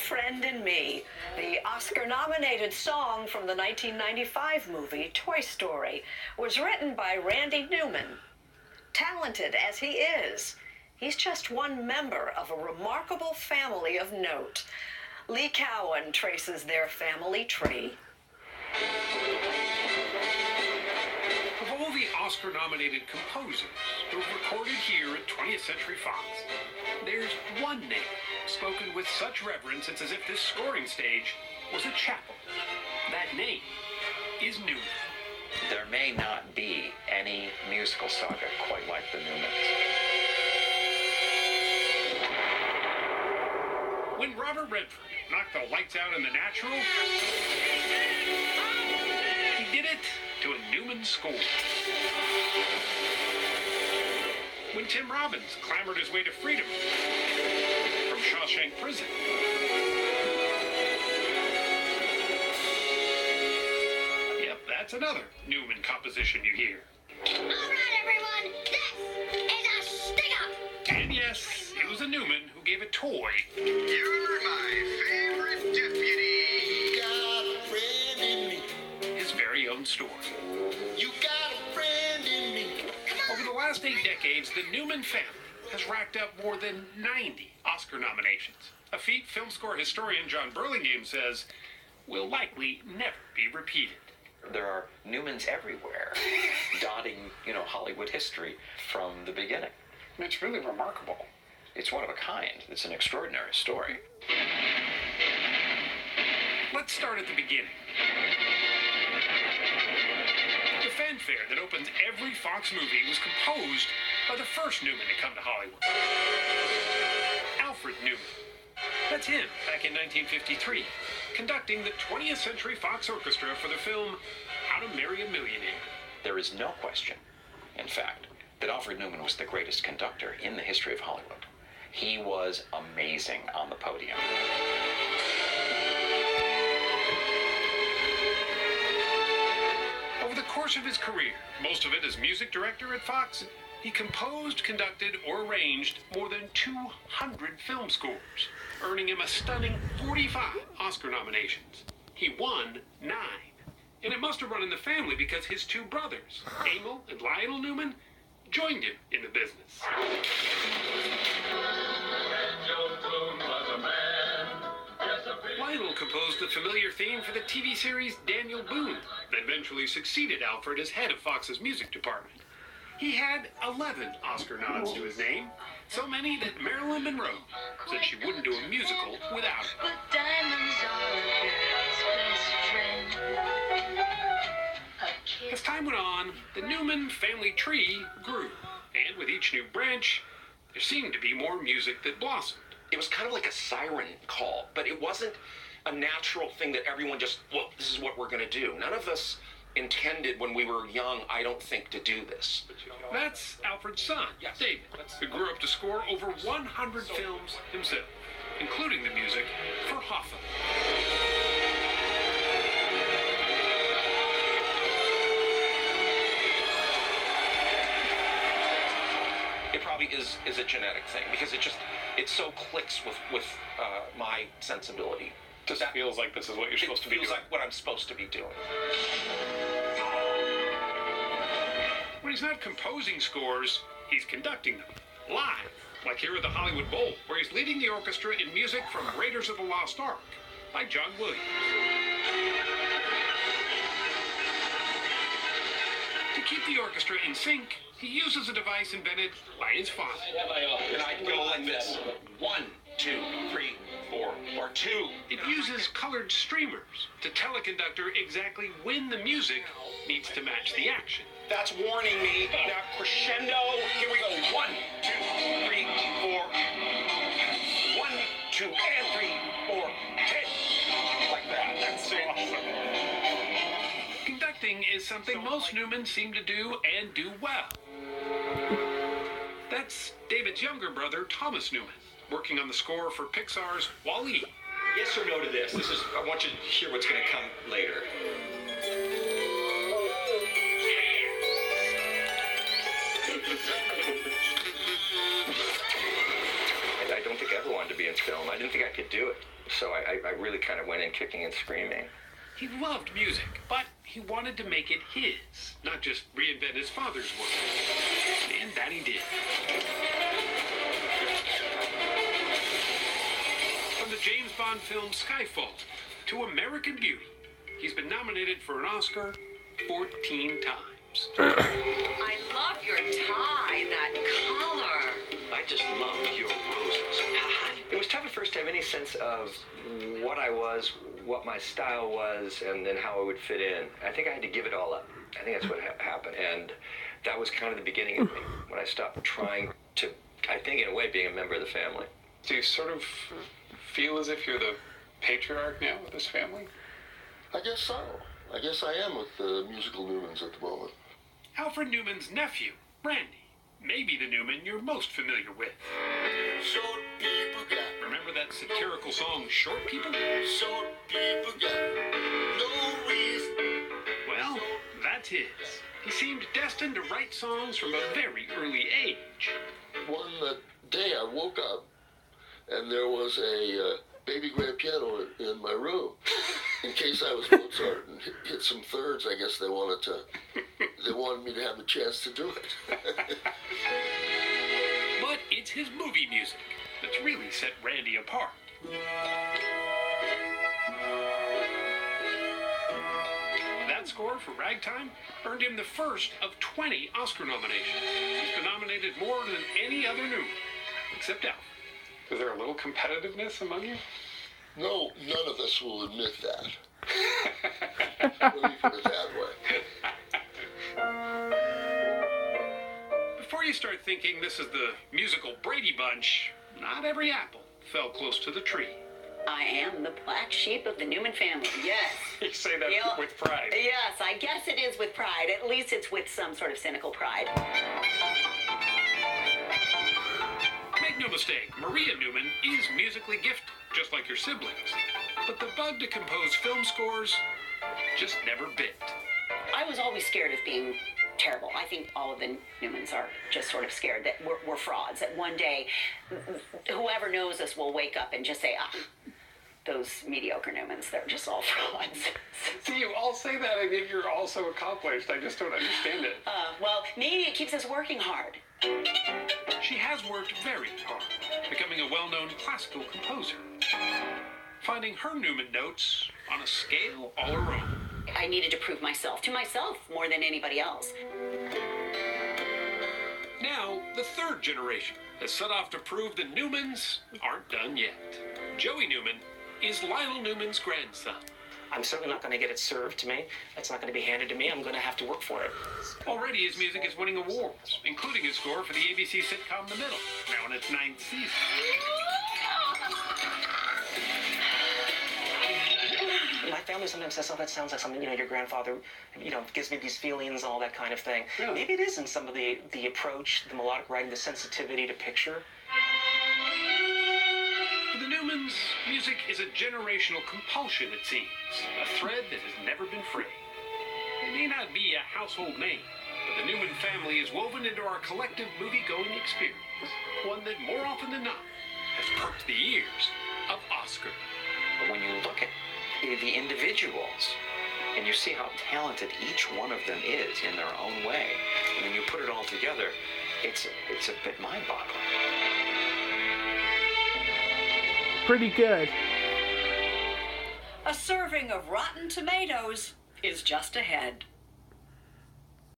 Friend in Me, the Oscar-nominated song from the 1995 movie Toy Story, was written by Randy Newman. Talented as he is, he's just one member of a remarkable family of note. Lee Cowan traces their family tree. Of all the Oscar-nominated composers who have recorded here at 20th Century Fox, there's one name spoken with such reverence it's as if this scoring stage was a chapel. That name is Newman. There may not be any musical saga quite like the Newmans. When Robert Redford knocked the lights out in The Natural, he did it to a Newman score. When Tim Robbins clambered his way to freedom from Shawshank Prison, yep, that's another Newman composition you hear. All right, everyone, this is a stick-up. And yes, it was a Newman who gave a toy. You're my favorite deputy. Got a friend in me. His very own story. You got a friend in me. Over the last 8 decades, the Newman family has racked up more than 90 Oscar nominations. A feat film score historian John Burlingame says will likely never be repeated. There are Newmans everywhere, dotting, Hollywood history from the beginning. It's really remarkable. It's one of a kind. It's an extraordinary story. Let's start at the beginning. The fanfare that opens every Fox movie was composed by the first Newman to come to Hollywood. Alfred Newman. That's him back in 1953, conducting the 20th Century Fox Orchestra for the film How to Marry a Millionaire. There is no question, in fact, that Alfred Newman was the greatest conductor in the history of Hollywood. He was amazing on the podium. Over the course of his career, most of it as music director at Fox, he composed, conducted, or arranged more than 200 film scores, earning him a stunning 45 Oscar nominations. He won 9. And it must have run in the family because his two brothers, Emil and Lionel Newman, joined him in the business. Lionel composed the familiar theme for the TV series Daniel Boone that eventually succeeded Alfred as head of Fox's music department. He had 11 Oscar nods to his name, so many that Marilyn Monroe said she wouldn't do a musical without him. But diamonds are a girl's best friend. A As time went on, the Newman family tree grew, and with each new branch, there seemed to be more music that blossomed. It was kind of like a siren call, but it wasn't a natural thing that everyone just, well, this is what we're going to do. None of us intended when we were young, I don't think, to do this. That's Alfred's son, David, who grew up to score over 100 films himself, including the music for Hoffa. It probably is a genetic thing because it so clicks with my sensibility. Just feels like this is what you're supposed to be doing. It feels like what I'm supposed to be doing. When he's not composing scores, he's conducting them live, like here at the Hollywood Bowl, where he's leading the orchestra in music from Raiders of the Lost Ark by John Williams. To keep the orchestra in sync, he uses a device invented by his father. And I go like this. 1, 2, 3, 4, or 2. It uses colored streamers to tell a conductor exactly when the music needs to match the action. That's warning me. Now crescendo. Here we go. 1, 2, 3, 4. 1, 2, and 3, 4. Hit. Like that. That's awesome. Conducting is something most Newmans seem to do and do well. That's David's younger brother, Thomas Newman, working on the score for Pixar's WALL-E. Yes or no to this? I want you to hear what's going to come later. And I don't think ever wanted to be in film. I didn't think I could do it. So I really kind of went in kicking and screaming. He loved music, but he wanted to make it his, not just reinvent his father's work. And that he did. From the James Bond film Skyfall to American Beauty, he's been nominated for an Oscar 14 times. I love your tie, that color. I just love your roses. It was tough at first to have any sense of what I was, what my style was, and then how I would fit in. I think I had to give it all up. I think that's what happened. And that was kind of the beginning of me, when I stopped trying to, I think in a way, being a member of the family. Do you sort of feel as if you're the patriarch now of this family? I guess so. I guess I am with the musical Newmans at the moment. Alfred Newman's nephew, Randy, may be the Newman you're most familiar with. Short people got Remember that satirical song, Short People? short people got no reason. Well, that's his. He seemed destined to write songs from a very early age. One day I woke up and there was a baby grand piano in my room. In case I was Mozart and hit some thirds, I guess they wanted me to have a chance to do it. But it's his movie music that's really set Randy apart. That score for Ragtime earned him the first of 20 Oscar nominations. He's been nominated more than any other Newman, except Alf. Is there a little competitiveness among you? No, none of us will admit that. Let me put it that way. Before you start thinking this is the musical Brady Bunch, not every apple fell close to the tree. I am the black sheep of the Newman family. Yes. You say that Yeah. with pride. Yes, I guess it is with pride. At least it's with some sort of cynical pride. Make no mistake, Maria Newman is musically gifted, just like her siblings. But the bug to compose film scores just never bit. I was always scared of being terrible. I think all of the Newmans are just sort of scared that we're frauds, that one day whoever knows us will wake up and just say, those mediocre Newmans, they're just all frauds. See, you all say that and yet you're all so accomplished. I just don't understand it. Well, maybe it keeps us working hard. She has worked very hard, becoming a well-known classical composer, finding her Newman notes on a scale all her own. I needed to prove myself to myself more than anybody else. Now, the third generation has set off to prove the Newmans aren't done yet. Joey Newman is Lionel Newman's grandson. I'm certainly not going to get it served to me. It's not going to be handed to me. I'm going to have to work for it. Already his music is winning awards, including his score for the ABC sitcom The Middle, now in its 9th season. My family sometimes says, that sounds like something, your grandfather, gives me these feelings and all that kind of thing. Yeah. Maybe it is in some of the approach, the melodic writing, the sensitivity to picture. For the Newmans, music is a generational compulsion, it seems, a thread that has never been frayed. It may not be a household name, but the Newman family is woven into our collective movie-going experience, one that more often than not has perked the ears of Oscar. But when you look at the individuals and you see how talented each one of them is in their own way, and when you put it all together, it's a bit mind-boggling. Pretty good. A serving of rotten tomatoes is just ahead.